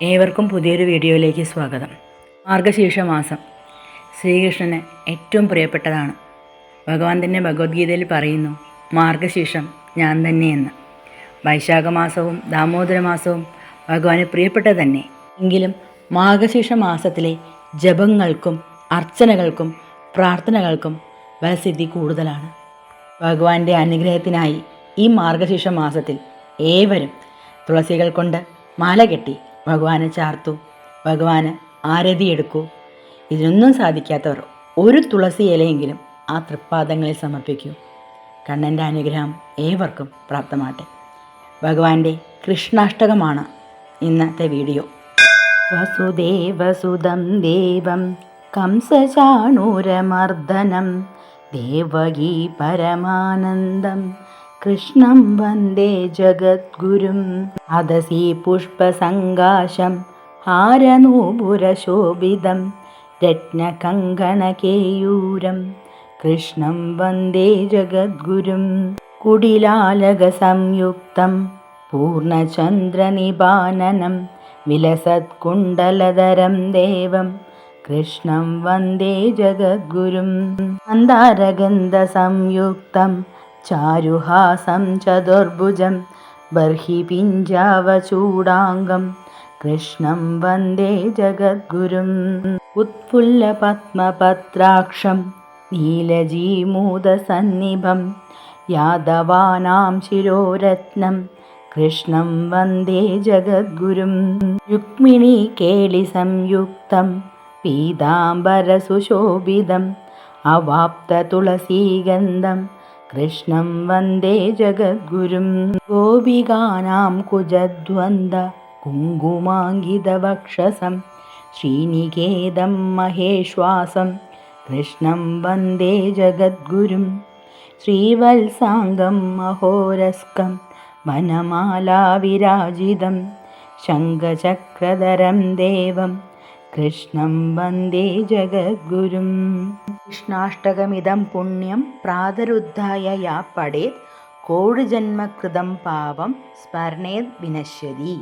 ഏവർക്കും പുതിയൊരു വീഡിയോയിലേക്ക് സ്വാഗതം. മാർഗശീർഷ മാസം ശ്രീകൃഷ്ണന് ഏറ്റവും പ്രിയപ്പെട്ടതാണ്. ഭഗവാൻ തന്നെ ഭഗവത്ഗീതയിൽ പറയുന്നു, മാർഗശീർഷം ഞാൻ തന്നെയെന്ന്. വൈശാഖ മാസവും ദാമോദര മാസവും ഭഗവാന് പ്രിയപ്പെട്ടത് തന്നെ. എങ്കിലും മാർഗശീർഷ മാസത്തിലെ ജപങ്ങൾക്കും അർച്ചനകൾക്കും പ്രാർത്ഥനകൾക്കും ഫലസിദ്ധി കൂടുതലാണ്. ഭഗവാന്റെ അനുഗ്രഹത്തിനായി ഈ മാർഗശീർഷ മാസത്തിൽ ഏവരും തുളസികൾ കൊണ്ട് മാല കെട്ടി ഭഗവാനെ ചാർത്തു, ഭഗവാന് ആരതിയെടുക്കൂ. ഇതിനൊന്നും സാധിക്കാത്തവർ ഒരു തുളസി ഇലയെങ്കിലും ആ തൃപ്പാദങ്ങളിൽ സമർപ്പിക്കൂ. കണ്ണൻ്റെ അനുഗ്രഹം ഏവർക്കും പ്രാപ്തമാട്ടെ. ഭഗവാന്റെ കൃഷ്ണാഷ്ടകമാണ് ഇന്നത്തെ വീഡിയോ. വസുദേവസുതം ദേവം കംസചാണൂരമർദ്ദനം ദേവകീ പരമാനന്ദം കൃഷ്ണം വന്ദേ ജഗദ്ഗുരും. അദസി പുഷ്പസങ്കാശം ഹാരനൂപുരശോഭിതം രത്നകങ്കണകേയൂരം കൃഷ്ണം വന്ദേ ജഗദ്ഗുരും. കുടിലാലകസംയുക്തം പൂർണ്ണചന്ദ്രനിപാനനം വിലസത്കുണ്ടലധരം ദേവം കൃഷ്ണം വന്ദേ ജഗദ്ഗുരും. മന്ദാരഗന്ധസംയുക്തം ചാരുഹാസം ചതുർഭുജം ബർഹി പിഞ്ചാവചൂടാംഗം കൃഷ്ണം വന്ദേ ജഗദ്ഗുരും. ഉത്ഫുല്ലപത്മപത്രാക്ഷം നീലജീമൂതസന്നിഭം യാദവാനാം ശിരോരത്നം കൃഷ്ണം വന്ദേ ജഗദ്ഗുരും. രുക്മിണീ കേളിസംയുക്തം പീതാംബരസുശോഭിതം അവാപ്തതുളസീഗന്ധം കൃഷ്ണം വന്ദേ ജഗദ്ഗുരും. ഗോപികാനാം കുജദ്വന്ദ് കുങ്കുമാങ്കിതവക്ഷസം ശ്രീനികേതം മഹേശ്വാസം കൃഷ്ണം വന്ദേ ജഗദ്ഗുരും. ശ്രീവത്സാംഗം മഹോരസ്കം വനമാലാവിരാജിതം ശംഖചക്രധരം ദേവം കൃഷ്ണം വന്ദേ ജഗദ്ഗുരും. കൃഷ്ണാഷ്ടകമിതം പുണ്യം പ്രാതരുദ്ധായ യാ പഠേത് കോടിജന്മകൃതം പാപം സ്മരണേത് വിനശ്യതി.